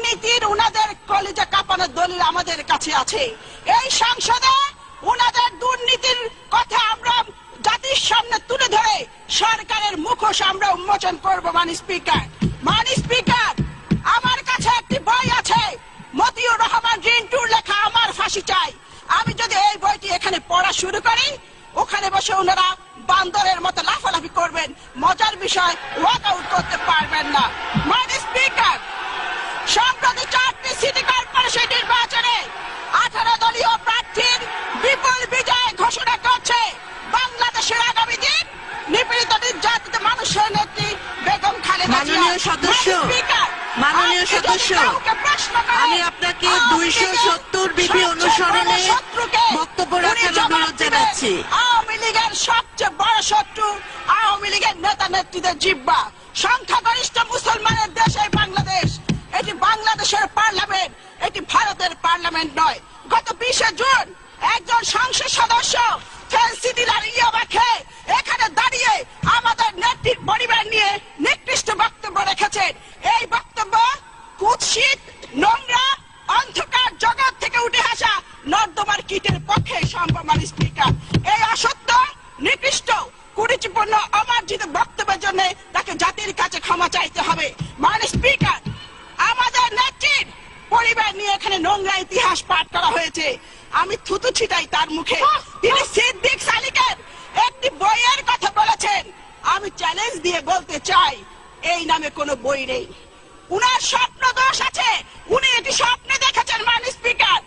দুর্নীতির উনাদের কলিজা কাঁপানোর দলিল আমাদের কাছে আছে। এই সংসদে উনাদের দুর্নীতির কথা আমরা জাতির সামনে তুলে ধরে সরকারের মুখোশ আমরা উন্মোচন করব। মাননীয় স্পিকার, আমার কাছে একটি বই আছে, মতিউর রহমান রিন্টুর লেখা আমার ফাঁসি চাই। আমি যদি এই বইটি এখানে পড়া শুরু করি, ওখানে বসে ওনারা বান্দরের মতো লাফালাফি করবেন। মজার বিষয়, ওয়াক আউট করতে পারবেন না। মাননীয় স্পিকার, সম্প্রতি 4টি সিটি কর্পোরেশন নির্বাচনে 18 দলীয় প্রার্থীর বিপুল বিজয় ঘোষণা করছে বাংলাদেশের আগামী দিন নিপীড়িত নির্যাতিত মানুষের নেত্রী বেগম খালেদা জিয়া। মাননীয় সদস্য, আমি আপনাকে 270 বিধি অনুসরণে বক্তব্য রাখার অনুরোধ জানাচ্ছি। আওয়ামী লীগের সবচেয়ে বড় শত্রু আওয়ামী লীগের নেতা নেত্রীদের জিহ্বা। সংখ্যাগরিষ্ঠ মুসলমানের দেশ এই বাংলাদেশ। এটি বাংলাদেশের পার্লামেন্ট, এটি ভারতের পার্লামেন্ট নয়। গত 20 জুন একজন সংসদ সদস্য ফেন্সিডিলার ইয়াবা খেয়ে এখানে দাঁড়িয়ে আমাদের নেত্রীর পরিবার নিয়ে নিকৃষ্ট বক্তব্য রেখেছেন। এই বক্তব্য কুৎসিত, নোংরা, অন্ধকার জগৎ থেকে উঠে আসা নর্দমার কীটের পক্ষে সম্ভব। মাননীয় স্পিকার, এই অসত্য, নিকৃষ্ট, কুরুচিপূর্ণ, অমার্জিত বক্তব্যের জন্য তাকে জাতির কাছে ক্ষমা চাইতে হবে। মাননীয় স্পিকার, আমাদের নেত্রীর পরিবার নিয়ে এখানে নোংরা ইতিহাস পাঠ করা হয়েছে। আমি থুতু ছিটাই তার মুখে। তিনি সিদ্দিক সালিকের একটি বইয়ের কথা বলেছেন। আমি চ্যালেঞ্জ দিয়ে বলতে চাই, এই নামে কোনো বই নেই। উনার স্বপ্ন দোষ আছে, উনি এটি স্বপ্নে দেখেছেন। মাননীয় স্পিকার,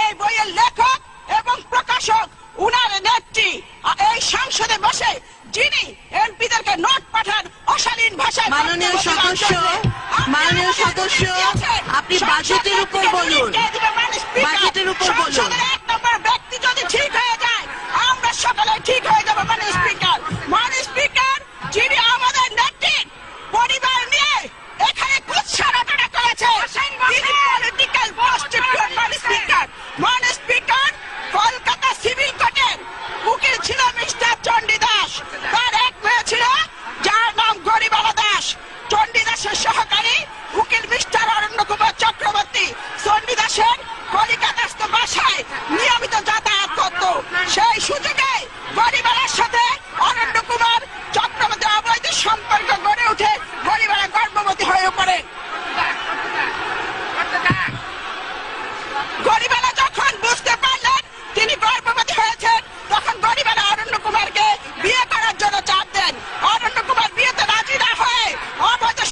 এই বইয়ের লেখক এবং প্রকাশক উনার নেত্রী এই সংসদে বসে যিনি এমপিদেরকে নোট পাঠান অশালীন ভাষায়। মাননীয় সদস্য, আপনি বাজেটের উপর বলুন। বাজেটের উপর বলুন। এক নম্বর ব্যক্তি যদি ঠিক হয়ে যায়, আমরা সকলে ঠিক হয়ে যাবো। মাননীয় স্পিকার।